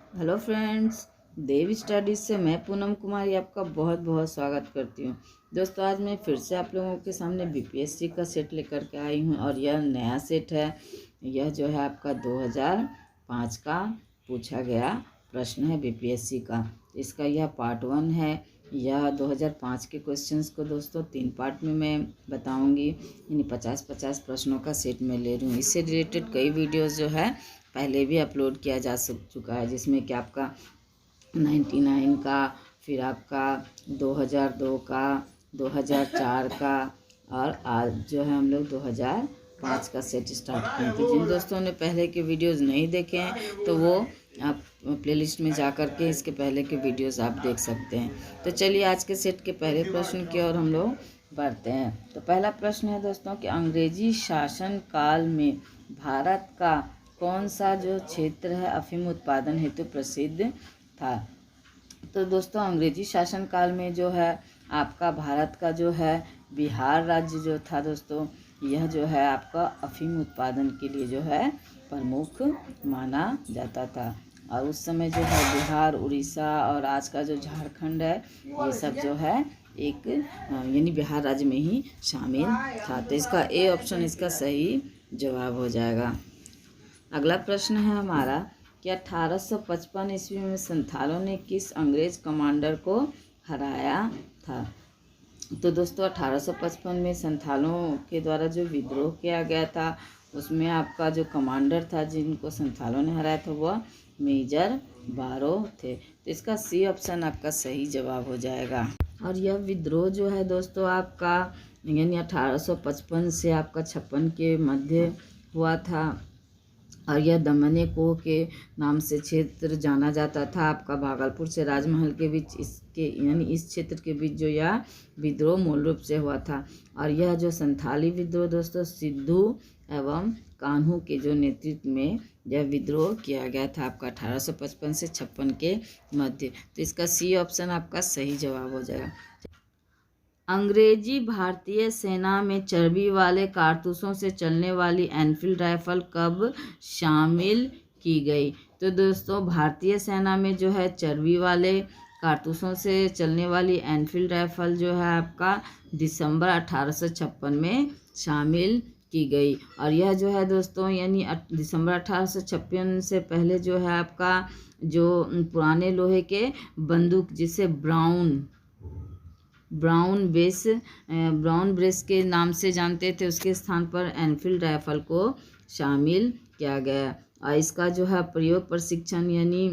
Hello friends, देव studies से मैं पूनम कुमारी आपका बहुत बहुत स्वागत करती हूँ। दोस्तों, आज मैं फिर से आप लोगों के सामने बीपीएससी का सेट लेकर के आई हूँ और यह नया सेट है। यह जो है आपका 2005 का पूछा गया प्रश्न है बीपीएससी का। इसका यह पार्ट 1 है। यह 2005 के क्वेश्चंस को दोस्तों 3 पार्ट में मैं बताऊंगी, यानी 50-50 प्रश्नों का सेट मैं ले रही हूँ। इससे रिलेटेड कई वीडियोस जो है पहले भी अपलोड किया जा चुका है, जिसमें कि आपका 99 का, फिर आपका 2002 का, 2004 का, और आज जो है हम लोग 2005 का सेट स्टार्ट किए थे। जिन दोस्तों ने पहले के वीडियोस नहीं देखे हैं तो वो आप प्लेलिस्ट में जा कर के इसके पहले के वीडियोस आप देख सकते हैं। तो चलिए आज के सेट के पहले प्रश्न की ओर हम लोग बढ़ते हैं। तो पहला प्रश्न है दोस्तों कि अंग्रेजी शासन काल में भारत का कौन सा जो क्षेत्र है अफीम उत्पादन हेतु प्रसिद्ध था। तो दोस्तों, अंग्रेजी शासन काल में जो है आपका भारत का जो है बिहार राज्य जो था दोस्तों, यह जो है आपका अफीम उत्पादन के लिए जो है प्रमुख माना जाता था। और उस समय जो है बिहार, उड़ीसा और आज का जो झारखंड है, ये सब जो है एक यानी बिहार राज्य में ही शामिल था। तो इसका ए ऑप्शन इसका सही जवाब हो जाएगा। अगला प्रश्न है हमारा कि 1855 ईस्वी में संथालों ने किस अंग्रेज कमांडर को हराया था। तो दोस्तों, 1855 में संथालों के द्वारा जो विद्रोह किया गया था, उसमें आपका जो कमांडर था जिनको संथालों ने हराया था वह मेजर बारो थे। तो इसका सी ऑप्शन आपका सही जवाब हो जाएगा। और यह विद्रोह जो है दोस्तों आपका यानी 1855 से आपका 56 के मध्य हुआ था। और यह दमने को के नाम से क्षेत्र जाना जाता था। आपका भागलपुर से राजमहल के बीच इसके यानी इस क्षेत्र के बीच जो यह विद्रोह मूल रूप से हुआ था। और यह जो संथाली विद्रोह दोस्तों सिद्धू एवं कान्हू के जो नेतृत्व में यह विद्रोह किया गया था आपका 1855 से 56 के मध्य। तो इसका सी ऑप्शन आपका सही जवाब हो जाएगा। अंग्रेजी भारतीय सेना में चर्बी वाले कारतूसों से चलने वाली एनफील्ड राइफल कब शामिल की गई। तो दोस्तों, भारतीय सेना में जो है चर्बी वाले कारतूसों से चलने वाली एनफील्ड राइफल जो है आपका दिसंबर 1856 में शामिल की गई। और यह जो है दोस्तों यानी दिसंबर 1856 से पहले जो है आपका जो पुराने लोहे के बंदूक जिसे ब्राउन ब्रेस के नाम से जानते थे, उसके स्थान पर एनफील्ड राइफल को शामिल किया गया। और इसका जो है प्रयोग प्रशिक्षण यानी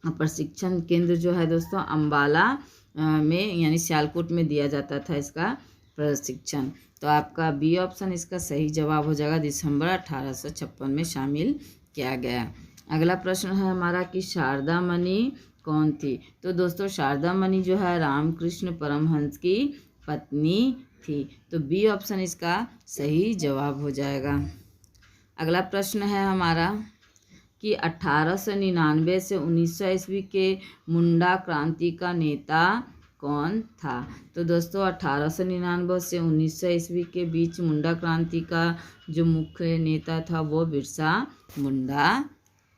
प्रशिक्षण केंद्र जो है दोस्तों अम्बाला में यानी सियालकोट में दिया जाता था इसका प्रशिक्षण। तो आपका बी ऑप्शन इसका सही जवाब हो जाएगा, दिसंबर 1856 में शामिल किया गया। अगला प्रश्न है हमारा कि शारदा मणि कौन थी। तो दोस्तों, शारदा मणि जो है रामकृष्ण परमहंस की पत्नी थी। तो बी ऑप्शन इसका सही जवाब हो जाएगा। अगला प्रश्न है हमारा कि 1899 से 1900 ईस्वी के मुंडा क्रांति का नेता कौन था। तो दोस्तों, 1899 से 1900 ईस्वी के बीच मुंडा क्रांति का जो मुख्य नेता था वो बिरसा मुंडा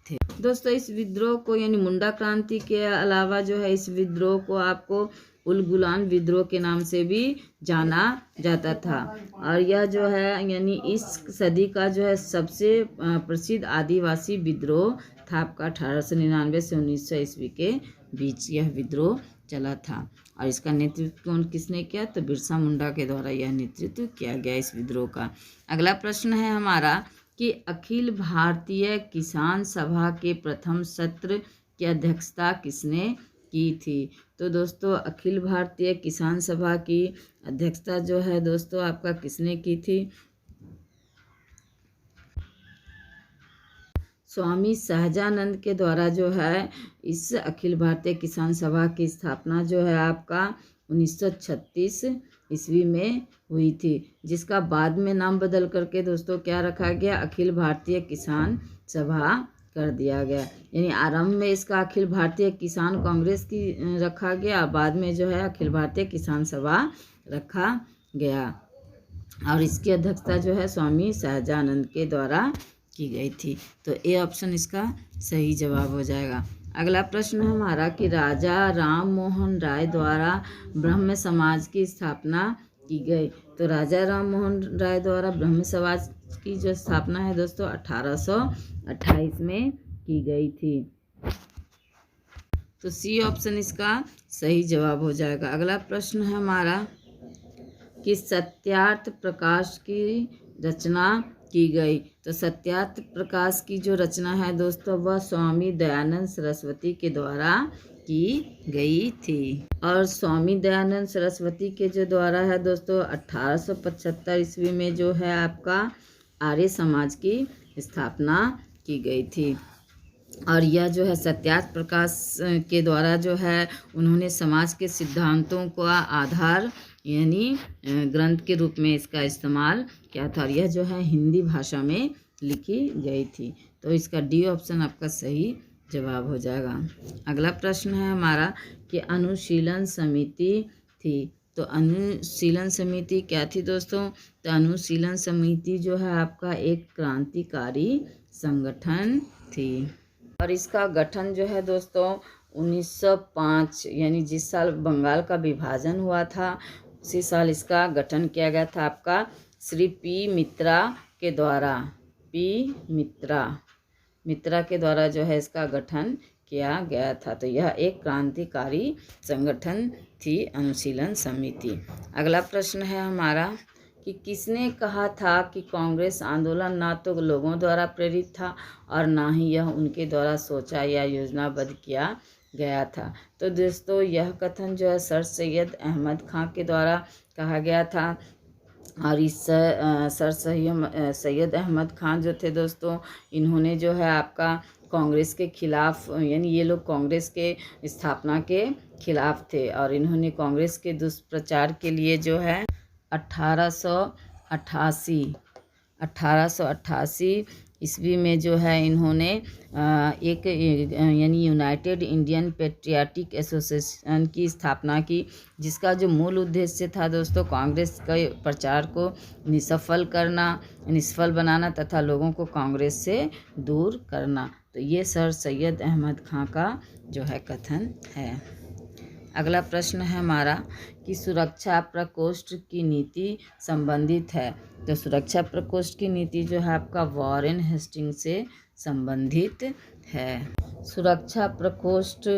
थे। दोस्तों, इस विद्रोह को यानी मुंडा क्रांति के अलावा जो है इस विद्रोह को आपको उलगुलान विद्रोह के नाम से भी जाना जाता था। और यह जो है यानी इस सदी का जो है सबसे प्रसिद्ध आदिवासी विद्रोह था आपका 1899 से 1900 ईस्वी के बीच यह विद्रोह चला था। और इसका नेतृत्व किसने किया। तो बिरसा मुंडा के द्वारा यह नेतृत्व किया गया इस विद्रोह का। अगला प्रश्न है हमारा कि अखिल भारतीय किसान सभा के प्रथम सत्र की अध्यक्षता किसने की थी। तो दोस्तों, अखिल भारतीय किसान सभा की अध्यक्षता जो है दोस्तों आपका किसने की थी। स्वामी सहजानंद के द्वारा जो है इस अखिल भारतीय किसान सभा की स्थापना जो है आपका 1936 ईस्वी में हुई थी, जिसका बाद में नाम बदल करके दोस्तों क्या रखा गया, अखिल भारतीय किसान सभा कर दिया गया। यानी आरंभ में इसका अखिल भारतीय किसान कांग्रेस की रखा गया, बाद में जो है अखिल भारतीय किसान सभा रखा गया। और इसकी अध्यक्षता जो है स्वामी सहजानंद के द्वारा की गई थी। तो ए ऑप्शन इसका सही जवाब हो जाएगा। अगला प्रश्न है हमारा कि राजा राम मोहन राय द्वारा ब्रह्म समाज की स्थापना की गई। तो राजा राम मोहन राय द्वारा ब्रह्म समाज की जो स्थापना है दोस्तों 1828 में की गई थी। तो सी ऑप्शन इसका सही जवाब हो जाएगा। अगला प्रश्न है हमारा कि सत्यार्थ प्रकाश की रचना की गई। तो सत्यार्थ प्रकाश की जो रचना है दोस्तों वह स्वामी दयानंद सरस्वती के द्वारा की गई थी। और स्वामी दयानंद सरस्वती के जो द्वारा है दोस्तों 1875 ईस्वी में जो है आपका आर्य समाज की स्थापना की गई थी। और यह जो है सत्यार्थ प्रकाश के द्वारा जो है उन्होंने समाज के सिद्धांतों का आधार यानी ग्रंथ के रूप में इसका इस्तेमाल किया था। और यह जो है हिंदी भाषा में लिखी गई थी। तो इसका डी ऑप्शन आपका सही जवाब हो जाएगा। अगला प्रश्न है हमारा कि अनुशीलन समिति थी। तो अनुशीलन समिति क्या थी दोस्तों? तो अनुशीलन समिति जो है आपका एक क्रांतिकारी संगठन थी। और इसका गठन जो है दोस्तों 1905 यानी जिस साल बंगाल का विभाजन हुआ था उसी साल इसका गठन किया गया था आपका श्री पी मित्रा के द्वारा। मित्रा के द्वारा जो है इसका गठन किया गया था। तो यह एक क्रांतिकारी संगठन थी अनुशीलन समिति। अगला प्रश्न है हमारा कि किसने कहा था कि कांग्रेस आंदोलन ना तो लोगों द्वारा प्रेरित था और ना ही यह उनके द्वारा सोचा या योजनाबद्ध किया गया था। तो दोस्तों यह कथन जो है सर सैयद अहमद खां के द्वारा कहा गया था। और इस सर सैयद अहमद खां जो थे दोस्तों इन्होंने जो है आपका कांग्रेस के खिलाफ यानी ये लोग कांग्रेस के स्थापना के खिलाफ थे। और इन्होंने कांग्रेस के दुष्प्रचार के लिए जो है 1888 ईस्वी में जो है इन्होंने एक यानी यूनाइटेड इंडियन पेट्रियाटिक एसोसिएशन की स्थापना की, जिसका जो मूल उद्देश्य था दोस्तों कांग्रेस के प्रचार को निष्फल बनाना तथा लोगों को कांग्रेस से दूर करना। तो ये सर सैयद अहमद खां का जो है कथन है। अगला प्रश्न है हमारा कि सुरक्षा प्रकोष्ठ की नीति संबंधित है। तो सुरक्षा प्रकोष्ठ की नीति जो है आपका वॉरेन हेस्टिंग्स से संबंधित है। सुरक्षा प्रकोष्ठ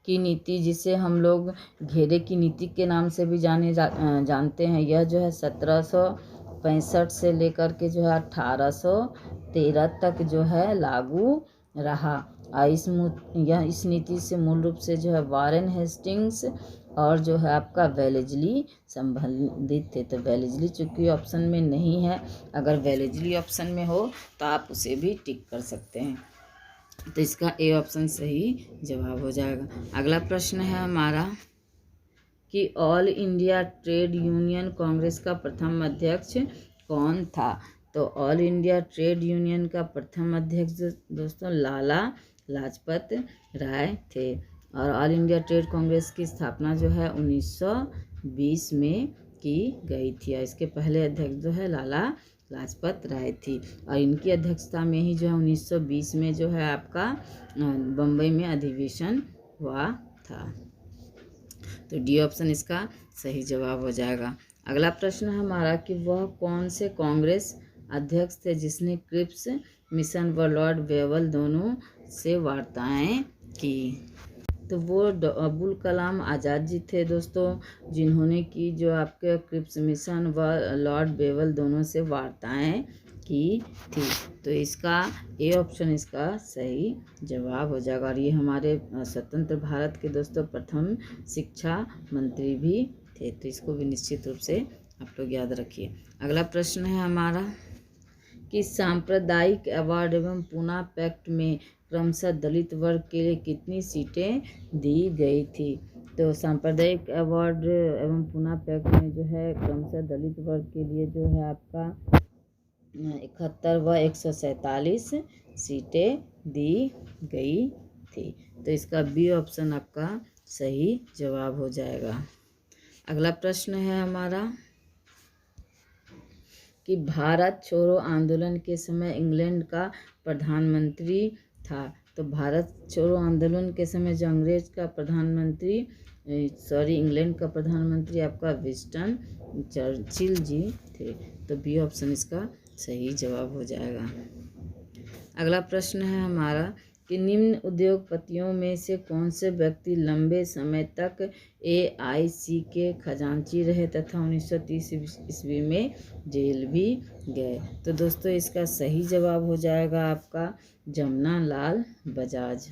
की नीति जिसे हम लोग घेरे की नीति के नाम से भी जानते हैं, यह जो है 1765 से लेकर के जो है 1813 तक जो है लागू रहा। इस नीति से मूल रूप से जो है वॉरेन हेस्टिंग्स और जो है आपका वेलेस्ली संबंधित थे। तो वेलेस्ली चूंकि ऑप्शन में नहीं है, अगर वेलेस्ली ऑप्शन में हो तो आप उसे भी टिक कर सकते हैं। तो इसका ए ऑप्शन सही जवाब हो जाएगा। अगला प्रश्न है हमारा कि all India trade union Congress का प्रथम अध्यक्ष कौन था? तो ऑल इंडिया ट्रेड यूनियन का प्रथम अध्यक्ष दोस्तों लाला लाजपत राय थे। और ऑल इंडिया ट्रेड कांग्रेस की स्थापना जो है 1920 में की गई थी। और इसके पहले अध्यक्ष जो है लाला लाजपत राय थी। और इनकी अध्यक्षता में ही जो है 1920 में जो है आपका बम्बई में अधिवेशन हुआ था। तो डी ऑप्शन इसका सही जवाब हो जाएगा। अगला प्रश्न हमारा कि वह कौन से कांग्रेस अध्यक्ष थे जिसने क्रिप्स मिशन व लॉर्ड वेवल दोनों से वार्ताएं की? तो वो अबुल कलाम आज़ाद जी थे दोस्तों, जिन्होंने की जो आपके क्रिप्स मिशन व लॉर्ड वेवल दोनों से वार्ताएं की थी। तो इसका ए ऑप्शन इसका सही जवाब हो जाएगा। और ये हमारे स्वतंत्र भारत के दोस्तों प्रथम शिक्षा मंत्री भी थे। तो इसको भी निश्चित रूप से आप लोग याद रखिए। अगला प्रश्न है हमारा कि सांप्रदायिक अवार्ड एवं पूना पैक्ट में क्रमशः दलित वर्ग के लिए कितनी सीटें दी गई थी? तो सांप्रदायिक अवार्ड एवं पूना पैक्ट में जो है क्रमशः दलित वर्ग के लिए जो है आपका 71 व 147 सीटें दी गई थी। तो इसका बी ऑप्शन आपका सही जवाब हो जाएगा। अगला प्रश्न है हमारा कि भारत छोड़ो आंदोलन के समय इंग्लैंड का प्रधानमंत्री था। तो भारत छोड़ो आंदोलन के समय जो अंग्रेज का प्रधानमंत्री इंग्लैंड का प्रधानमंत्री आपका विंस्टन चर्चिल जी थे। तो बी ऑप्शन इसका सही जवाब हो जाएगा। अगला प्रश्न है हमारा कि निम्न उद्योगपतियों में से कौन से व्यक्ति लंबे समय तक AIC के खजांची रहे तथा 1930 ईस्वी में जेल भी गए। तो दोस्तों इसका सही जवाब हो जाएगा आपका जमना लाल बजाज।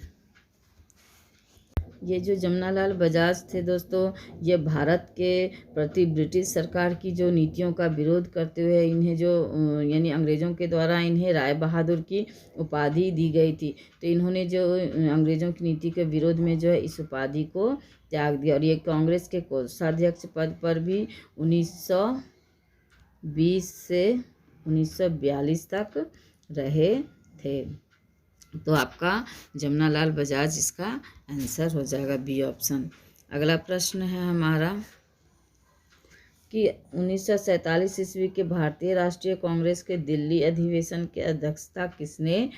ये जो जमना लाल बजाज थे दोस्तों, ये भारत के प्रति ब्रिटिश सरकार की जो नीतियों का विरोध करते हुए इन्हें जो यानी अंग्रेज़ों के द्वारा इन्हें राय बहादुर की उपाधि दी गई थी। तो इन्होंने जो अंग्रेज़ों की नीति के विरोध में जो है इस उपाधि को त्याग दिया और ये कांग्रेस के कोषाध्यक्ष पद पर भी 1920 से 1942 तक रहे थे। तो आपका जमना लाल बजाज इसका आंसर हो जाएगा बी ऑप्शन। अगला प्रश्न है हमारा कि 1947 ईस्वी के भारतीय राष्ट्रीय कांग्रेस के दिल्ली अधिवेशन की अध्यक्षता किसने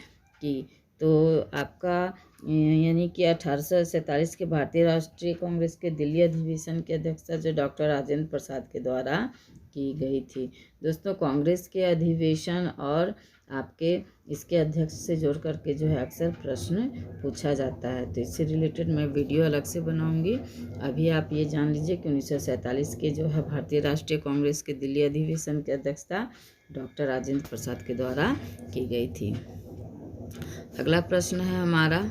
की। तो आपका यानी कि 1847 के भारतीय राष्ट्रीय कांग्रेस के दिल्ली अधिवेशन की अध्यक्षता जो डॉक्टर राजेंद्र प्रसाद के द्वारा की गई थी। दोस्तों कांग्रेस के अधिवेशन और आपके इसके अध्यक्ष से जोड़ करके जो है अक्सर प्रश्न पूछा जाता है। तो इससे रिलेटेड मैं वीडियो अलग से बनाऊंगी। अभी आप ये जान लीजिए कि 1947 के जो है भारतीय राष्ट्रीय कांग्रेस के दिल्ली अधिवेशन की अध्यक्षता डॉक्टर राजेंद्र प्रसाद के द्वारा की गई थी। अगला प्रश्न है हमारा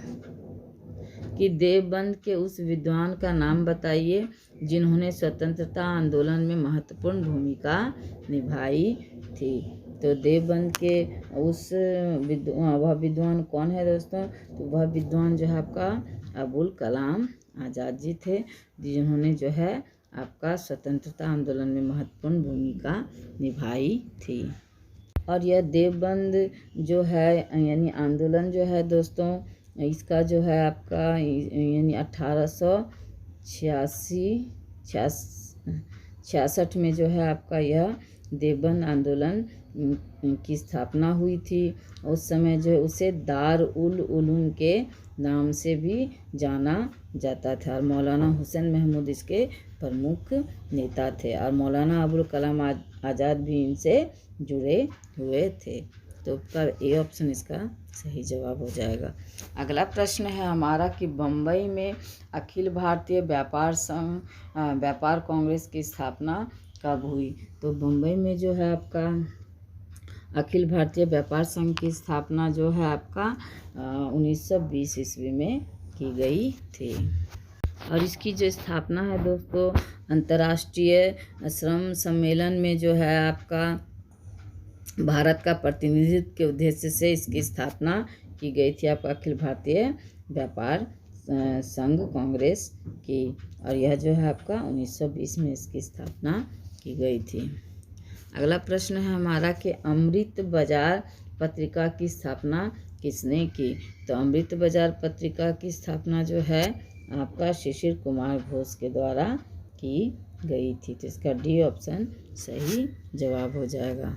कि देवबंद के उस विद्वान का नाम बताइए जिन्होंने स्वतंत्रता आंदोलन में महत्वपूर्ण भूमिका निभाई थी। तो देवबंद के उस वह विद्वान कौन है दोस्तों। तो वह विद्वान जो है आपका अबुल कलाम आज़ाद जी थे, जिन्होंने जो है आपका स्वतंत्रता आंदोलन में महत्वपूर्ण भूमिका निभाई थी। और यह देवबंद जो है यानी आंदोलन जो है दोस्तों इसका जो है आपका यानी 1866 में जो है आपका यह देवबंद आंदोलन की स्थापना हुई थी। उस समय जो है उसे दार उल उलूम के नाम से भी जाना जाता था और मौलाना हुसैन महमूद इसके प्रमुख नेता थे और मौलाना अबुल कलाम आज़ाद भी इनसे जुड़े हुए थे। तो पर ए ऑप्शन इसका सही जवाब हो जाएगा। अगला प्रश्न है हमारा कि बम्बई में अखिल भारतीय व्यापार कांग्रेस की स्थापना कब हुई। तो बम्बई में जो है आपका अखिल भारतीय व्यापार संघ की स्थापना जो है आपका 1920 ईस्वी में की गई थी। और इसकी जो स्थापना है दोस्तों अंतर्राष्ट्रीय श्रम सम्मेलन में जो है आपका भारत का प्रतिनिधित्व के उद्देश्य से इसकी स्थापना की गई थी आपका अखिल भारतीय व्यापार संघ कांग्रेस की। और यह जो है आपका 1920 में इसकी स्थापना की गई थी। अगला प्रश्न है हमारा कि अमृत बाजार पत्रिका की स्थापना किसने की। तो अमृत बाजार पत्रिका की स्थापना जो है आपका शिशिर कुमार घोष के द्वारा की गई थी। तो इसका डी ऑप्शन सही जवाब हो जाएगा।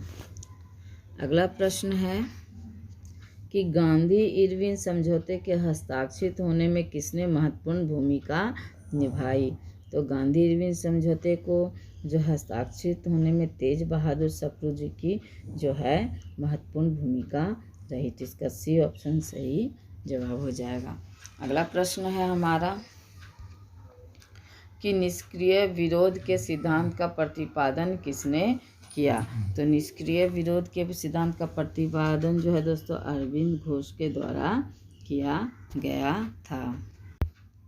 अगला प्रश्न है कि गांधी इरविन समझौते के हस्ताक्षरित होने में किसने महत्वपूर्ण भूमिका निभाई। तो गांधी इरविन समझौते को जो हस्ताक्षरित होने में तेज बहादुर सप्रू जी की जो है महत्वपूर्ण भूमिका रही। तो इसका सी ऑप्शन सही जवाब हो जाएगा। अगला प्रश्न है हमारा कि निष्क्रिय विरोध के सिद्धांत का प्रतिपादन किसने किया। तो निष्क्रिय विरोध के सिद्धांत का प्रतिपादन जो है दोस्तों अरविंद घोष के द्वारा किया गया था।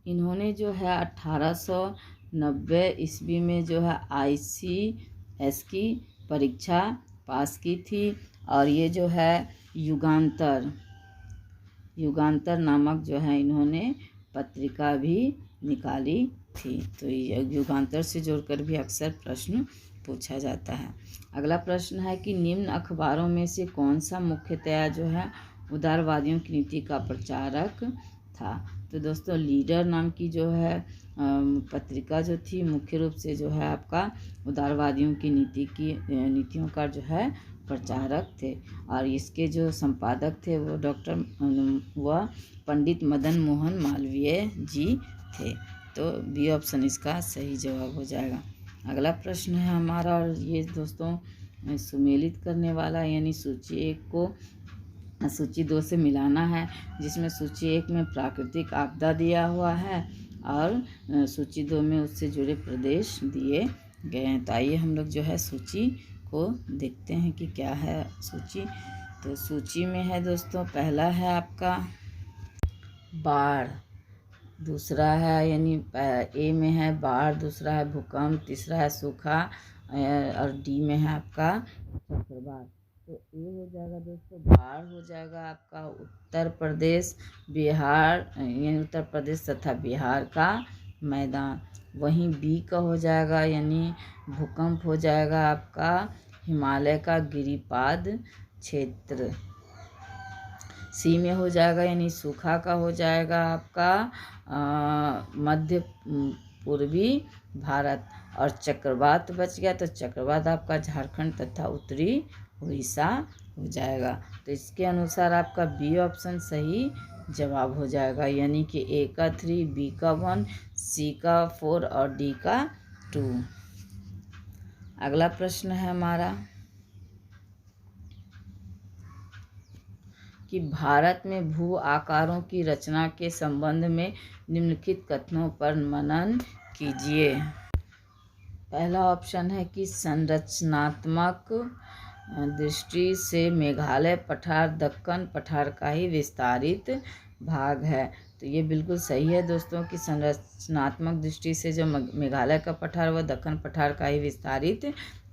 इन्होंने जो है 1890 ईस्वी में जो है ICS की परीक्षा पास की थी और ये जो है युगांतर नामक जो है इन्होंने पत्रिका भी निकाली थी। तो युगांतर से जोड़कर भी अक्सर प्रश्न पूछा जाता है। अगला प्रश्न है कि निम्न अखबारों में से कौन सा मुख्यतया जो है उदारवादियों की नीति का प्रचारक था। तो दोस्तों लीडर नाम की जो है पत्रिका जो थी मुख्य रूप से जो है आपका उदारवादियों की नीतियों का जो है प्रचारक थे और इसके जो संपादक थे वह पंडित मदन मोहन मालवीय जी थे। तो बी ऑप्शन इसका सही जवाब हो जाएगा। अगला प्रश्न है हमारा, और ये दोस्तों सुमेलित करने वाला, यानी सूची 1 को सूची 2 से मिलाना है, जिसमें सूची 1 में प्राकृतिक आपदा दिया हुआ है और सूची 2 में उससे जुड़े प्रदेश दिए गए हैं। तो आइए हम लोग जो है सूची को देखते हैं कि क्या है सूची। तो सूची में है दोस्तों, पहला है आपका बाढ़, दूसरा है यानी ए में है बाढ़, दूसरा है भूकंप, तीसरा है सूखा और डी में है आपका चक्रवात। तो ए हो जाएगा दोस्तों, बाढ़ हो जाएगा आपका उत्तर प्रदेश, बिहार यानी उत्तर प्रदेश तथा बिहार का मैदान। वहीं बी का हो जाएगा यानी भूकंप हो जाएगा आपका हिमालय का गिरिपाद क्षेत्र। सी में हो जाएगा यानी सूखा का हो जाएगा आपका मध्य पूर्वी भारत। और चक्रवात बच गया, तो चक्रवात आपका झारखंड तथा उत्तरी उड़ीसा हो जाएगा। तो इसके अनुसार आपका बी ऑप्शन सही जवाब हो जाएगा, यानी कि ए का 3, बी का 1, सी का 4 और डी का 2। अगला प्रश्न है हमारा कि भारत में भू आकारों की रचना के संबंध में निम्नलिखित कथनों पर मनन कीजिए। पहला ऑप्शन है कि संरचनात्मक दृष्टि से मेघालय पठार दक्कन पठार का ही विस्तारित भाग है। तो ये बिल्कुल सही है दोस्तों कि संरचनात्मक दृष्टि से जो मेघालय का पठार वह दक्कन पठार का ही विस्तारित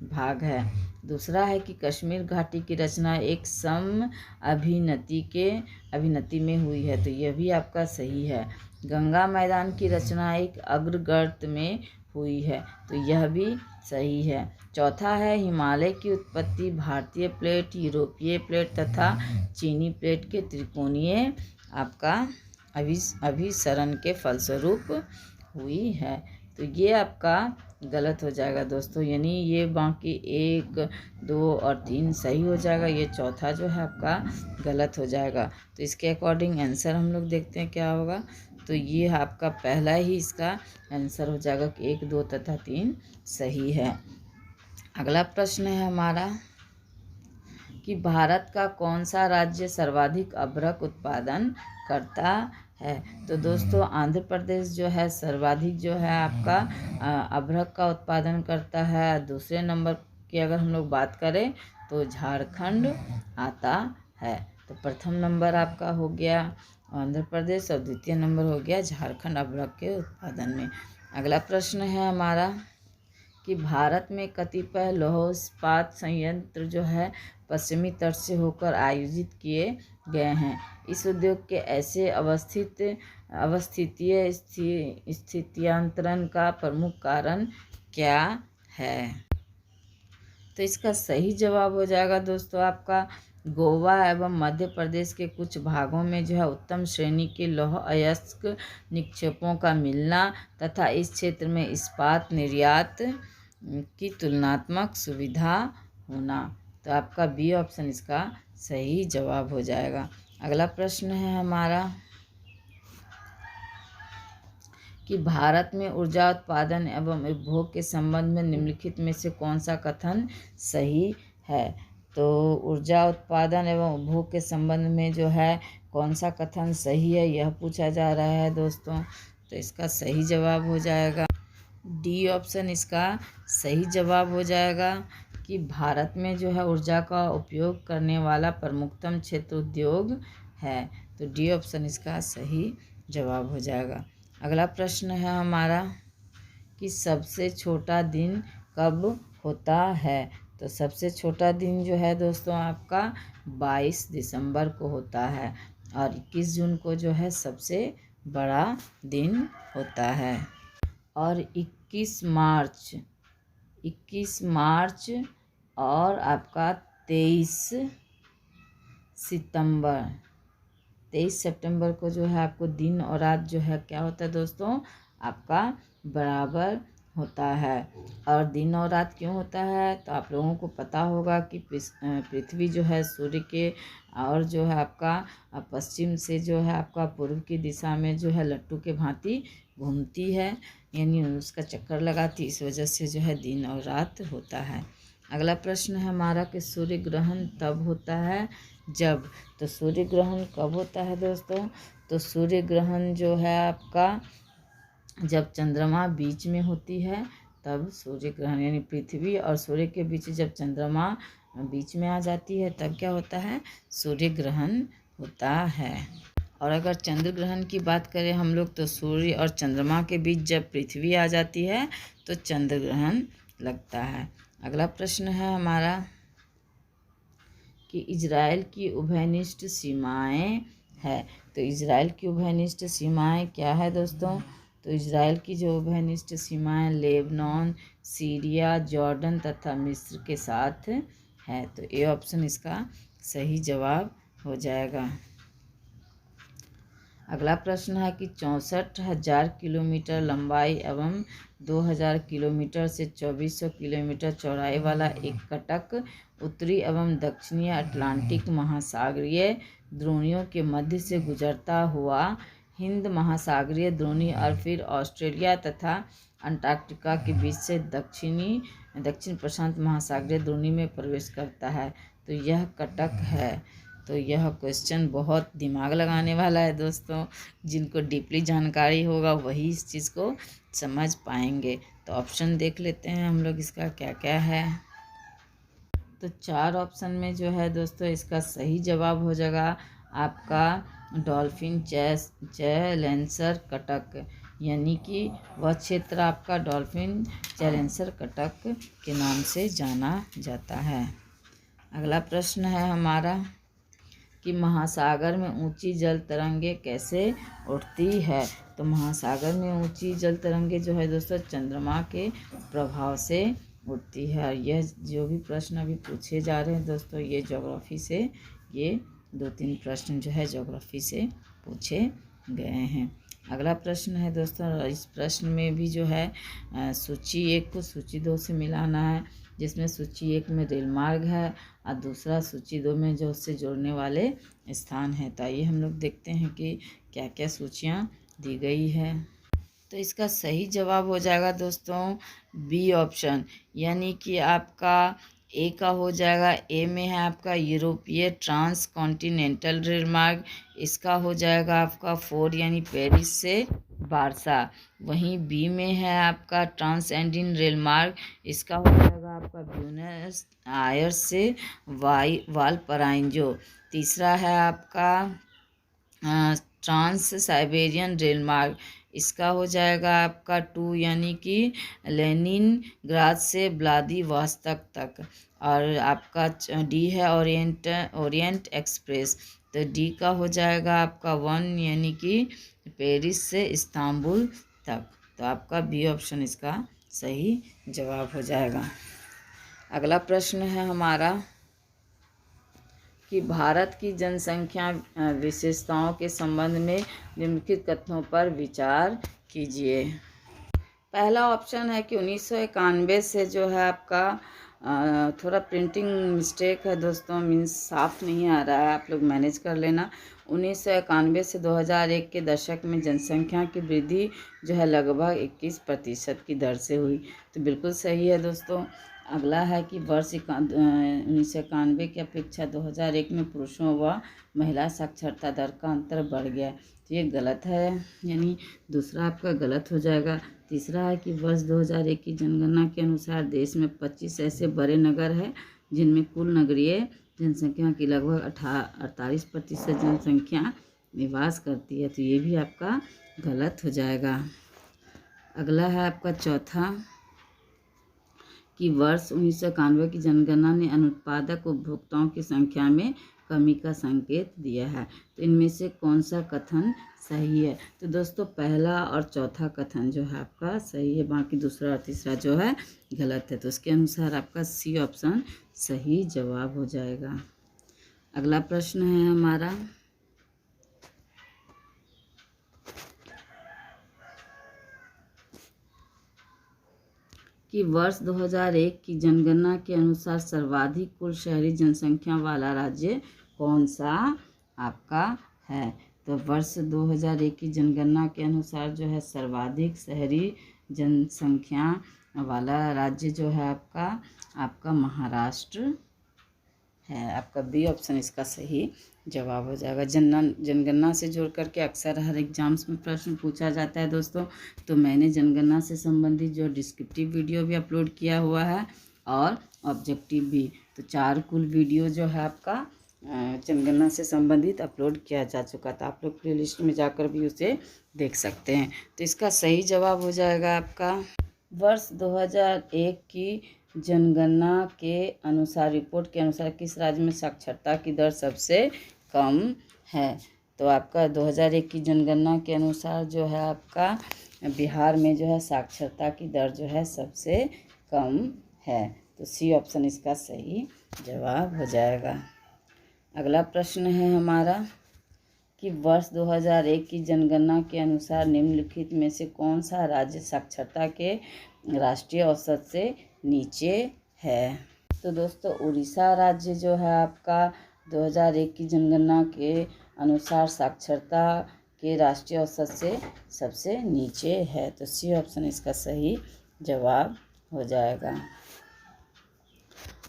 भाग है। दूसरा है कि कश्मीर घाटी की रचना एक सम अभिनति में हुई है। तो यह भी आपका सही है। गंगा मैदान की रचना एक अग्रगर्त में हुई है। तो यह भी सही है। चौथा है हिमालय की उत्पत्ति भारतीय प्लेट, यूरोपीय प्लेट तथा चीनी प्लेट के त्रिकोणीय आपका अभिसरण के फलस्वरूप हुई है। तो ये आपका गलत हो जाएगा दोस्तों, यानी ये बाकी 1, 2 और 3 सही हो जाएगा, ये चौथा जो है आपका गलत हो जाएगा। तो इसके अकॉर्डिंग आंसर हम लोग देखते हैं क्या होगा। तो ये आपका पहला ही इसका आंसर हो जाएगा कि 1, 2 तथा 3 सही है। अगला प्रश्न है हमारा कि भारत का कौन सा राज्य सर्वाधिक अभ्रक उत्पादन करता है। तो दोस्तों आंध्र प्रदेश जो है सर्वाधिक जो है आपका अभ्रक का उत्पादन करता है। दूसरे नंबर की अगर हम लोग बात करें तो झारखंड आता है। तो प्रथम नंबर आपका हो गया आंध्र प्रदेश और द्वितीय नंबर हो गया झारखंड अभ्रक के उत्पादन में। अगला प्रश्न है हमारा कि भारत में कतिपय लौह इस्पात संयंत्र जो है पश्चिमी तट से होकर आयोजित किए गए हैं। इस उद्योग के ऐसे अवस्थितीय स्थित्यांतरण का प्रमुख कारण क्या है। तो इसका सही जवाब हो जाएगा दोस्तों आपका गोवा एवं मध्य प्रदेश के कुछ भागों में जो है उत्तम श्रेणी के लौह अयस्क निक्षेपों का मिलना तथा इस क्षेत्र में इस्पात निर्यात की तुलनात्मक सुविधा होना। तो आपका बी ऑप्शन इसका सही जवाब हो जाएगा। अगला प्रश्न है हमारा कि भारत में ऊर्जा उत्पादन एवं उपभोग के संबंध में निम्नलिखित में से कौन सा कथन सही है। तो ऊर्जा उत्पादन एवं उपभोग के संबंध में जो है कौन सा कथन सही है यह पूछा जा रहा है दोस्तों। तो इसका सही जवाब हो जाएगा डी ऑप्शन इसका सही जवाब हो जाएगा कि भारत में जो है ऊर्जा का उपयोग करने वाला प्रमुखतम क्षेत्र उद्योग है। तो डी ऑप्शन इसका सही जवाब हो जाएगा। अगला प्रश्न है हमारा कि सबसे छोटा दिन कब होता है। तो सबसे छोटा दिन जो है दोस्तों आपका 22 दिसंबर को होता है और 21 जून को जो है सबसे बड़ा दिन होता है और 21 मार्च और आपका 23 सितंबर को जो है आपको दिन और रात जो है क्या होता है दोस्तों आपका बराबर होता है। और दिन और रात क्यों होता है, तो आप लोगों को पता होगा कि पृथ्वी जो है सूर्य के और जो है आपका पश्चिम से जो है आपका पूर्व की दिशा में जो है लट्टू के भांति घूमती है, यानी उसका चक्कर लगाती, इस वजह से जो है दिन और रात होता है। अगला प्रश्न है हमारा कि सूर्य ग्रहण तब होता है जब, तो सूर्य ग्रहण कब होता है दोस्तों, तो सूर्य ग्रहण जो है आपका जब चंद्रमा बीच में होती है तब सूर्य ग्रहण, यानी पृथ्वी और सूर्य के बीच जब चंद्रमा बीच में आ जाती है तब क्या होता है, सूर्य ग्रहण होता है। और अगर चंद्र ग्रहण की बात करें हम लोग, तो सूर्य और चंद्रमा के बीच जब पृथ्वी आ जाती है तो चंद्र ग्रहण लगता है। अगला प्रश्न है हमारा कि इजराइल की उभयनिष्ठ सीमाएं है, तो इजराइल की उभयनिष्ठ सीमाएं क्या है दोस्तों, तो इजराइल की जो उभयनिष्ठ सीमाएं लेबनान, सीरिया, जॉर्डन तथा मिस्र के साथ है, तो ए ऑप्शन इसका सही जवाब हो जाएगा। अगला प्रश्न है कि 64,000 किलोमीटर लंबाई एवं 2,000 किलोमीटर से 2,400 किलोमीटर चौड़ाई वाला एक कटक उत्तरी एवं दक्षिणी अटलांटिक महासागरीय द्रोणियों के मध्य से गुजरता हुआ हिंद महासागरीय द्रोणी और फिर ऑस्ट्रेलिया तथा अंटार्कटिका के बीच से दक्षिण प्रशांत महासागरीय द्रोणी में प्रवेश करता है, तो यह कटक है। तो यह क्वेश्चन बहुत दिमाग लगाने वाला है दोस्तों, जिनको डीपली जानकारी होगा वही इस चीज़ को समझ पाएंगे। तो ऑप्शन देख लेते हैं हम लोग इसका क्या क्या है। तो 4 ऑप्शन में जो है दोस्तों इसका सही जवाब हो जाएगा आपका डॉल्फिन चैलेंसर कटक, यानी कि वह क्षेत्र आपका डॉल्फिन चैलेंसर कटक के नाम से जाना जाता है। अगला प्रश्न है हमारा कि महासागर में ऊंची जल तरंगे कैसे उठती है, तो महासागर में ऊंची जल तरंगे जो है दोस्तों चंद्रमा के प्रभाव से उठती है। और यह जो भी प्रश्न अभी पूछे जा रहे हैं दोस्तों, ये ज्योग्राफी से, ये 2-3 प्रश्न जो है ज्योग्राफी से पूछे गए हैं। अगला प्रश्न है दोस्तों, इस प्रश्न में भी जो है सूची 1 को सूची 2 से मिलाना है, जिसमें सूची 1 में रेल मार्ग है और दूसरा सूची 2 में जो उससे जोड़ने वाले स्थान हैं। तो आइए हम लोग देखते हैं कि क्या क्या सूचियाँ दी गई है। तो इसका सही जवाब हो जाएगा दोस्तों बी ऑप्शन, यानी कि आपका ए का हो जाएगा। ए में है आपका यूरोपीय ट्रांस कॉन्टिनेंटल रेल मार्ग, इसका हो जाएगा आपका 4 यानी पेरिस से बारसा। वहीं बी में है आपका ट्रांस एंडिन रेल मार्ग, इसका हो जाएगा आपका ब्यूनस आयर्स से वालपराइंजो। तीसरा है आपका ट्रांस साइबेरियन रेल मार्ग, इसका हो जाएगा आपका 2 यानी कि लेनिनग्राद से व्लादिवोस्तोक तक। और आपका डी है ओरिएंट एक्सप्रेस, तो डी का हो जाएगा आपका 1 यानी कि पेरिस से इस्तांबुल तक। तो आपका बी ऑप्शन इसका सही जवाब हो जाएगा। अगला प्रश्न है हमारा कि भारत की जनसंख्या विशेषताओं के संबंध में निम्नलिखित कथनों पर विचार कीजिए। पहला ऑप्शन है कि 1991 से जो है आपका थोड़ा प्रिंटिंग मिस्टेक है दोस्तों, मीन्स साफ नहीं आ रहा है, आप लोग मैनेज कर लेना। 1991 से 2001 के दशक में जनसंख्या की वृद्धि जो है लगभग 21% की दर से हुई, तो बिल्कुल सही है दोस्तों। अगला है कि वर्ष 1991 की अपेक्षा 2001 में पुरुषों व महिला साक्षरता दर का अंतर बढ़ गया, तो ये गलत है, यानी दूसरा आपका गलत हो जाएगा। तीसरा है कि वर्ष 2001 की जनगणना के अनुसार देश में 25 ऐसे बड़े नगर हैं जिनमें कुल नगरीय जनसंख्या की लगभग 48% जनसंख्या निवास करती है, तो ये भी आपका गलत हो जाएगा। अगला है आपका चौथा कि वर्ष 1991 की जनगणना ने अनुत्पादक उपभोक्ताओं की संख्या में कमी का संकेत दिया है, तो इनमें से कौन सा कथन सही है, तो दोस्तों पहला और चौथा कथन जो है आपका सही है, बाकी दूसरा और तीसरा जो है गलत है, तो उसके अनुसार आपका सी ऑप्शन सही जवाब हो जाएगा। अगला प्रश्न है हमारा कि वर्ष 2001 की जनगणना के अनुसार सर्वाधिक कुल शहरी जनसंख्या वाला राज्य कौन सा आपका है। तो वर्ष 2001 की जनगणना के अनुसार जो है सर्वाधिक शहरी जनसंख्या वाला राज्य जो है आपका महाराष्ट्र है। आपका बी ऑप्शन इसका सही जवाब हो जाएगा। जनगणना से जोड़ करके अक्सर हर एग्जाम्स में प्रश्न पूछा जाता है दोस्तों। तो मैंने जनगणना से संबंधित जो डिस्क्रिप्टिव वीडियो भी अपलोड किया हुआ है और ऑब्जेक्टिव भी, तो 4 कुल वीडियो जो है आपका जनगणना से संबंधित अपलोड किया जा चुका था। आप लोग प्लेलिस्ट में जाकर भी उसे देख सकते हैं। तो इसका सही जवाब हो जाएगा आपका वर्ष 2001 की जनगणना के अनुसार, रिपोर्ट के अनुसार किस राज्य में साक्षरता की दर सबसे कम है। तो आपका 2001 की जनगणना के अनुसार जो है आपका बिहार में जो है साक्षरता की दर जो है सबसे कम है। तो सी ऑप्शन इसका सही जवाब हो जाएगा। अगला प्रश्न है हमारा कि वर्ष 2001 की जनगणना के अनुसार निम्नलिखित में से कौन सा राज्य साक्षरता के राष्ट्रीय औसत से नीचे है। तो दोस्तों उड़ीसा राज्य जो है आपका 2001 की जनगणना के अनुसार साक्षरता के राष्ट्रीय औसत से सबसे नीचे है। तो सी ऑप्शन इसका सही जवाब हो जाएगा।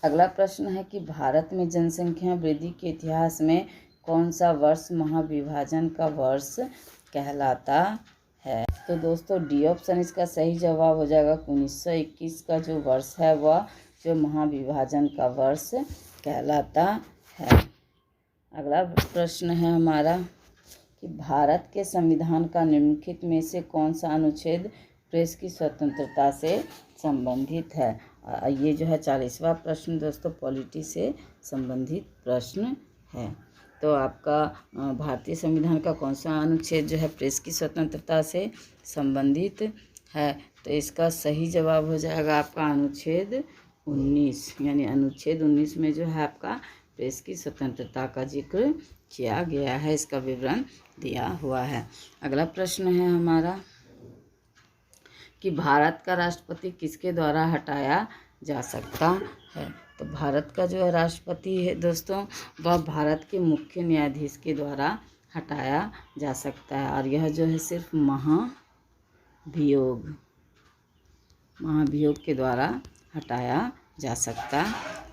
अगला प्रश्न है कि भारत में जनसंख्या वृद्धि के इतिहास में कौन सा वर्ष महाविभाजन का वर्ष कहलाता है। तो दोस्तों डी ऑप्शन इसका सही जवाब हो जाएगा। 1921 का जो वर्ष है वह जो महाविभाजन का वर्ष कहलाता है। अगला प्रश्न है हमारा कि भारत के संविधान का निम्नलिखित में से कौन सा अनुच्छेद प्रेस की स्वतंत्रता से संबंधित है। ये जो है 40वां प्रश्न दोस्तों पॉलिटी से संबंधित प्रश्न है। तो आपका भारतीय संविधान का कौन सा अनुच्छेद जो है प्रेस की स्वतंत्रता से संबंधित है। तो इसका सही जवाब हो जाएगा आपका अनुच्छेद 19, यानी अनुच्छेद 19 में जो है आपका प्रेस की स्वतंत्रता का जिक्र किया गया है, इसका विवरण दिया हुआ है। अगला प्रश्न है हमारा कि भारत का राष्ट्रपति किसके द्वारा हटाया जा सकता है। तो भारत का जो है राष्ट्रपति है दोस्तों वह भारत के मुख्य न्यायाधीश के द्वारा हटाया जा सकता है, और यह जो है सिर्फ महाभियोग के द्वारा हटाया जा सकता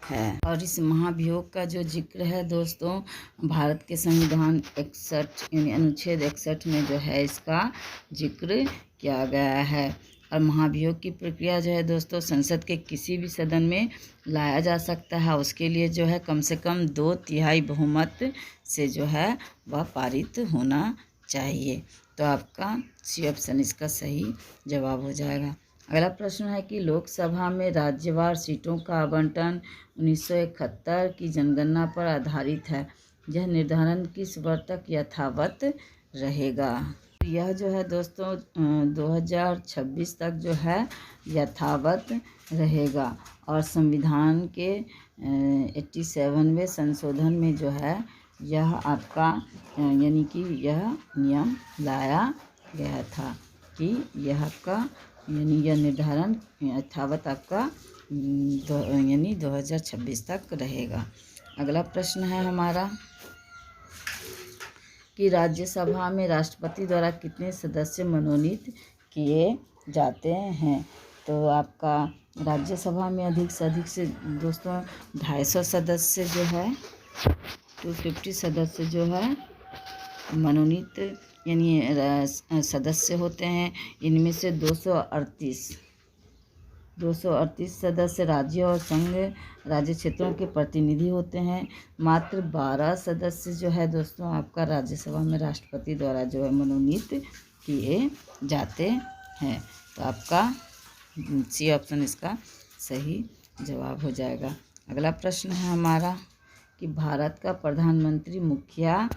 है। और इस महाभियोग का जो जिक्र है दोस्तों भारत के संविधान 61 यानी अनुच्छेद 61 में जो है इसका जिक्र किया गया है। और महाभियोग की प्रक्रिया जो है दोस्तों संसद के किसी भी सदन में लाया जा सकता है। उसके लिए जो है कम से कम 2/3 बहुमत से जो है वह पारित होना चाहिए। तो आपका सी ऑप्शन इसका सही जवाब हो जाएगा। अगला प्रश्न है कि लोकसभा में राज्यवार सीटों का आवंटन 1971 की जनगणना पर आधारित है। यह निर्धारण किस वर्ष तक यथावत रहेगा। यह जो है दोस्तों 2026 तक जो है यथावत रहेगा। और संविधान के 87वें संशोधन में जो है यह आपका यानी कि यह नियम लाया गया था कि यह आपका यानी यह निर्धारण यथावत आपका यानी 2026 तक रहेगा। अगला प्रश्न है हमारा कि राज्यसभा में राष्ट्रपति द्वारा कितने सदस्य मनोनीत किए जाते हैं। तो आपका राज्यसभा में अधिक से दोस्तों 250 सदस्य जो है 250 सदस्य जो है मनोनीत यानी सदस्य होते हैं। इनमें से 238 सदस्य राज्य और संघ राज्य क्षेत्रों के प्रतिनिधि होते हैं। मात्र 12 सदस्य जो है दोस्तों आपका राज्यसभा में राष्ट्रपति द्वारा जो है मनोनीत किए जाते हैं। तो आपका सी ऑप्शन इसका सही जवाब हो जाएगा। अगला प्रश्न है हमारा कि भारत का प्रधानमंत्री मुखिया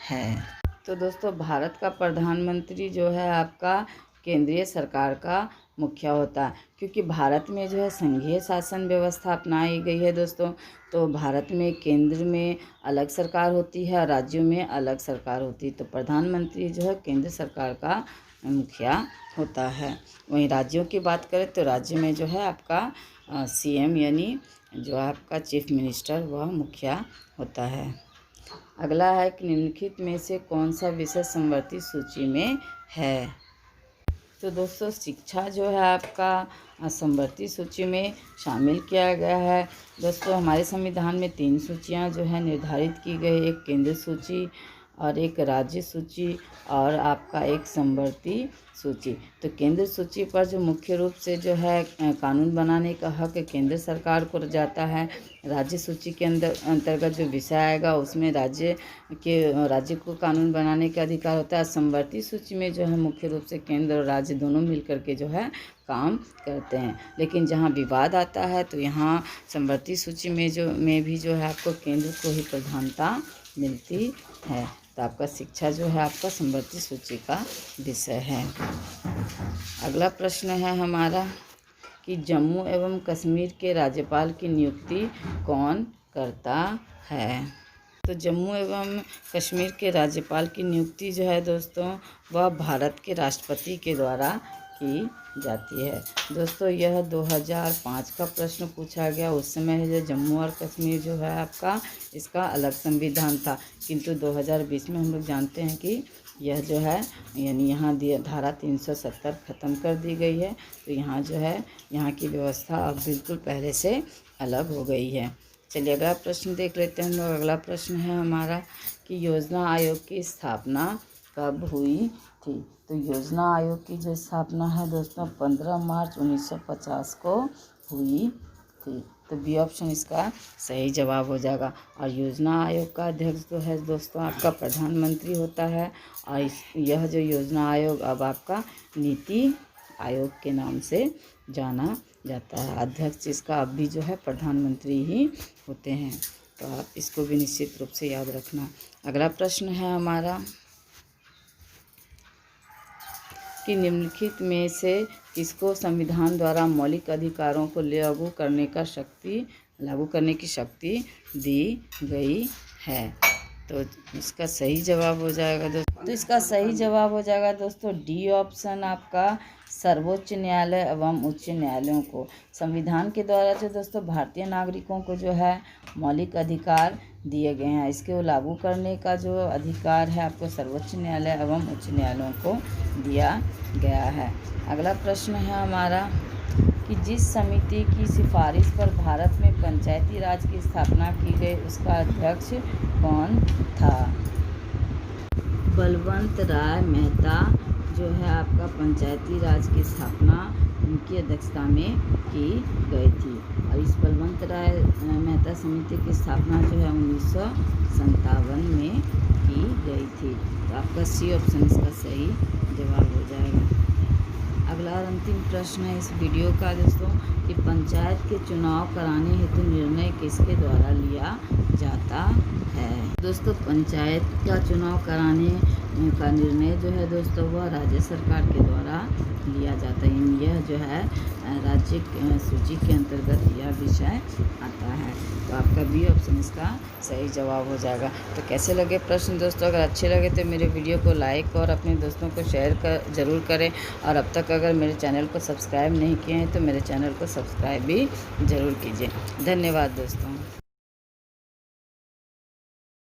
है। तो दोस्तों भारत का प्रधानमंत्री जो है आपका केंद्रीय सरकार का मुखिया होता है, क्योंकि भारत में जो है संघीय शासन व्यवस्था अपनाई गई है दोस्तों। तो भारत में केंद्र में अलग सरकार होती है और राज्यों में अलग सरकार होती है। तो प्रधानमंत्री जो है केंद्र सरकार का मुखिया होता है। वहीं राज्यों की बात करें तो राज्य में जो है आपका सीएम यानी जो आपका चीफ मिनिस्टर वह मुखिया होता है। अगला है कि निम्नलिखित में से कौन सा विषय समवर्ती सूची में है। तो दोस्तों शिक्षा जो है आपका समवर्ती सूची में शामिल किया गया है। दोस्तों हमारे संविधान में 3 सूचियां जो है निर्धारित की गई, एक केंद्र सूची और एक राज्य सूची और आपका एक समवर्ती सूची। तो केंद्र सूची पर जो मुख्य रूप से जो है कानून बनाने का हक केंद्र सरकार को जाता है। राज्य सूची के अंतर्गत जो विषय आएगा उसमें राज्य को कानून बनाने का अधिकार होता है। समवर्ती सूची में जो है मुख्य रूप से केंद्र और राज्य दोनों मिलकर के जो है काम करते हैं। लेकिन जहाँ विवाद आता है तो यहाँ समवर्ती सूची में भी जो है आपको केंद्र को ही प्रधानता मिलती है। तो आपका शिक्षा जो है आपका समवर्ती सूची का विषय है। अगला प्रश्न है हमारा कि जम्मू एवं कश्मीर के राज्यपाल की नियुक्ति कौन करता है। तो जम्मू एवं कश्मीर के राज्यपाल की नियुक्ति जो है दोस्तों वह भारत के राष्ट्रपति के द्वारा की जाती है। दोस्तों यह 2005 का प्रश्न पूछा गया। उस समय जो जम्मू और कश्मीर जो है आपका इसका अलग संविधान था, किंतु 2020 में हम लोग जानते हैं कि यह जो है यानी यहाँ धारा 370 ख़त्म कर दी गई है। तो यहाँ जो है यहाँ की व्यवस्था अब बिल्कुल पहले से अलग हो गई है। चलिए अगला प्रश्न देख लेते हैं हम लोग। अगला प्रश्न है हमारा कि योजना आयोग की स्थापना कब हुई थी। तो योजना आयोग की जो स्थापना है दोस्तों 15 मार्च 1950 को हुई थी। तो बी ऑप्शन इसका सही जवाब हो जाएगा। और योजना आयोग का अध्यक्ष जो है दोस्तों आपका प्रधानमंत्री होता है। और यह जो योजना आयोग अब आपका नीति आयोग के नाम से जाना जाता है। अध्यक्ष इसका अब भी जो है प्रधानमंत्री ही होते हैं। तो आप इसको भी निश्चित रूप से याद रखना। अगला प्रश्न है हमारा कि निम्नलिखित में से किसको संविधान द्वारा मौलिक अधिकारों को लागू करने की शक्ति दी गई है। तो इसका सही जवाब हो जाएगा दोस्तों। तो इसका सही जवाब हो जाएगा दोस्तों डी ऑप्शन आपका सर्वोच्च न्यायालय एवं उच्च न्यायालयों को। संविधान के द्वारा जो दोस्तों भारतीय नागरिकों को जो है मौलिक अधिकार दिए गए हैं, इसके लागू करने का जो अधिकार है आपको सर्वोच्च न्यायालय एवं उच्च न्यायालयों को दिया गया है। अगला प्रश्न है हमारा कि जिस समिति की सिफारिश पर भारत में पंचायती राज की स्थापना की गई उसका अध्यक्ष कौन था। बलवंत राय मेहता जो है आपका पंचायती राज की स्थापना उनकी अध्यक्षता में की गई थी। और इस बलवंत राय मेहता समिति की स्थापना जो है 1957 में की गई थी। तो आपका सी ऑप्शन इसका सही जवाब हो जाएगा। अगला और अंतिम प्रश्न है इस वीडियो का दोस्तों कि पंचायत के चुनाव कराने हेतु निर्णय किसके द्वारा लिया जाता है। दोस्तों पंचायत का चुनाव कराने का निर्णय जो है दोस्तों वह राज्य सरकार के द्वारा लिया जाता है। यह जो है राज्य सूची के अंतर्गत यह विषय आता है। तो आपका बी ऑप्शन इसका सही जवाब हो जाएगा। तो कैसे लगे प्रश्न दोस्तों, अगर अच्छे लगे तो मेरे वीडियो को लाइक और अपने दोस्तों को शेयर ज़रूर करें। और अब तक अगर मेरे चैनल को सब्सक्राइब नहीं किए हैं तो मेरे चैनल को सब्सक्राइब भी ज़रूर कीजिए। धन्यवाद दोस्तों।